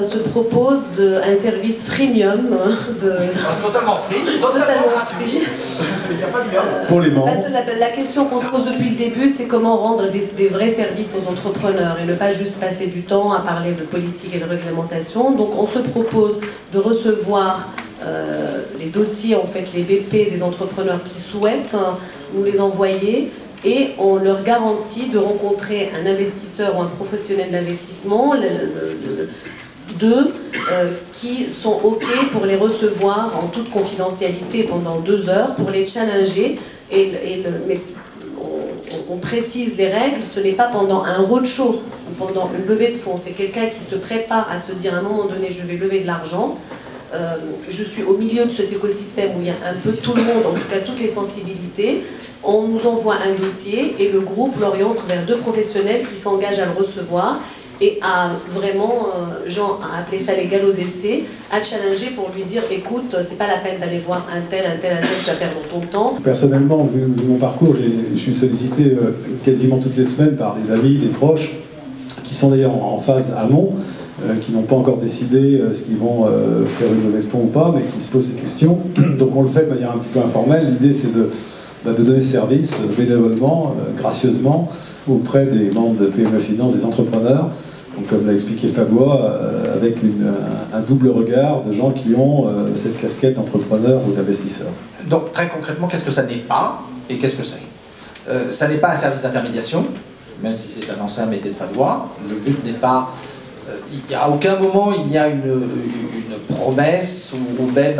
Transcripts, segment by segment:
se propose un service freemium. Totalement free. Totalement free. Il n'y a pas de pour les membres. La question qu'on se pose depuis le début, c'est comment rendre des vrais services aux entrepreneurs et ne pas juste passer du temps à parler de politique et de réglementation. Donc on se propose de recevoir les dossiers, en fait, les BP des entrepreneurs qui souhaitent nous les envoyer, et on leur garantit de rencontrer un investisseur ou un professionnel d'investissement, qui sont OK pour les recevoir en toute confidentialité pendant 2 heures, pour les challenger. Mais on précise les règles, ce n'est pas pendant un roadshow ou pendant une levée de fonds, c'est quelqu'un qui se prépare à se dire à un moment donné, je vais lever de l'argent. Je suis au milieu de cet écosystème où il y a un peu tout le monde, en tout cas toutes les sensibilités. On nous envoie un dossier et le groupe l'oriente vers 2 professionnels qui s'engagent à le recevoir et à vraiment, Jean a appelé ça les galops d'essai, à challenger pour lui dire écoute, c'est pas la peine d'aller voir un tel, tu vas perdre ton temps. Personnellement, vu mon parcours, je suis sollicité quasiment toutes les semaines par des amis, des proches, qui sont d'ailleurs en phase amont, qui n'ont pas encore décidé ce qu'ils vont faire une levée de fonds ou pas, mais qui se posent ces questions. Donc on le fait de manière un petit peu informelle. L'idée c'est de donner service bénévolement, gracieusement, auprès des membres de PME Finance, des entrepreneurs, donc, comme l'a expliqué Fadwa, avec un double regard de gens qui ont cette casquette d'entrepreneur ou d'investisseur. Donc très concrètement, qu'est-ce que ça n'est pas et qu'est-ce que c'est? Ça n'est pas un service d'intermédiation, même si c'est un ancien métier de Fadwa. Le but n'est pas... à aucun moment il y a une promesse ou même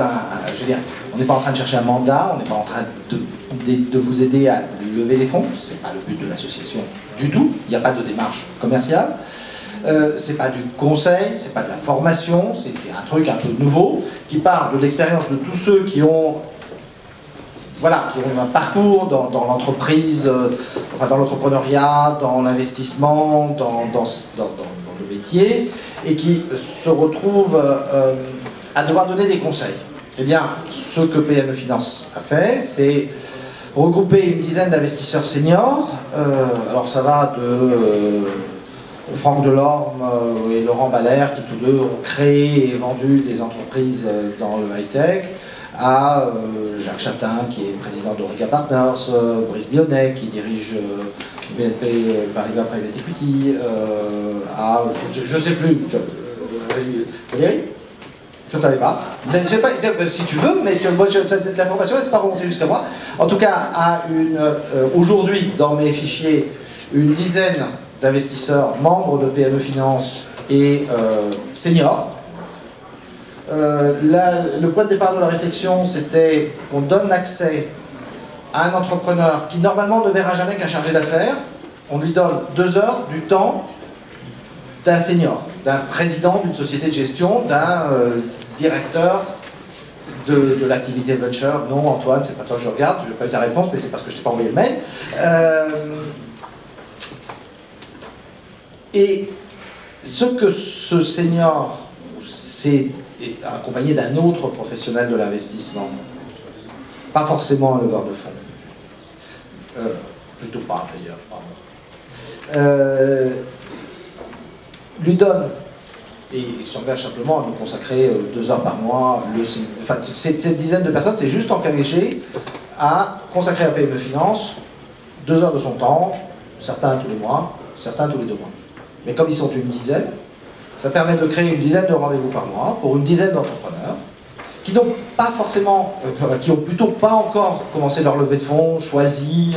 je veux dire, on n'est pas en train de chercher un mandat, on n'est pas en train de vous aider à lever les fonds, c'est pas le but de l'association du tout, il n'y a pas de démarche commerciale, c'est pas du conseil, c'est pas de la formation, c'est un truc un peu nouveau qui part de l'expérience de tous ceux qui ont un parcours dans l'entreprise, enfin dans l'entrepreneuriat, dans l'investissement, dans le métier, et qui se retrouvent à devoir donner des conseils. Eh bien, ce que PME Finance a fait, c'est regrouper une dizaine d'investisseurs seniors. Alors ça va de Franck Delorme et Laurent Ballaire, qui tous deux ont créé et vendu des entreprises dans le high-tech, à Jacques Chatin, qui est président d'Orica Partners, Brice Lyonnais, qui dirige BNP Paribas Private Equity, à, je ne sais plus, Valérie, je ne savais pas. Je sais pas si tu veux, mais l'information n'était pas remontée jusqu'à moi. En tout cas, à aujourd'hui, dans mes fichiers, une dizaine d'investisseurs membres de PME Finance et seniors. Le point de départ de la réflexion, c'était qu'on donne l'accès à un entrepreneur qui normalement ne verra jamais qu'un chargé d'affaires. On lui donne 2 heures du temps d'un senior, d'un président d'une société de gestion, d'un directeur de l'activité venture. Non, Antoine, c'est pas toi que je regarde, je n'ai pas eu ta réponse, mais c'est parce que je t'ai pas envoyé le mail. Et ce que ce senior, c'est accompagné d'un autre professionnel de l'investissement, pas forcément un leveur de fonds, plutôt pas d'ailleurs, lui donne, et il s'engage simplement à nous consacrer 2 heures par mois. Enfin, cette dizaine de personnes s'est juste engagée à consacrer à PME Finance 2 heures de son temps, certains tous les mois, certains tous les 2 mois. Mais comme ils sont une dizaine, ça permet de créer une dizaine de rendez-vous par mois pour une dizaine d'entrepreneurs qui n'ont pas forcément, qui ont plutôt pas encore commencé leur levée de fonds, choisi,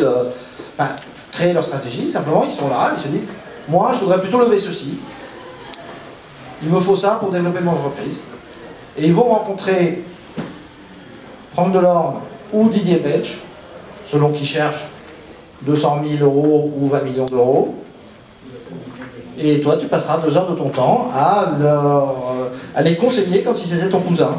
enfin, créé leur stratégie. Simplement, ils sont là, ils se disent, moi, je voudrais plutôt lever ceci. Il me faut ça pour développer mon entreprise. Et ils vont rencontrer Franck Delorme ou Didier Belch, selon qui cherche 200 000 € ou 20 millions d'euros. Et toi, tu passeras 2 heures de ton temps à les conseiller comme si c'était ton cousin.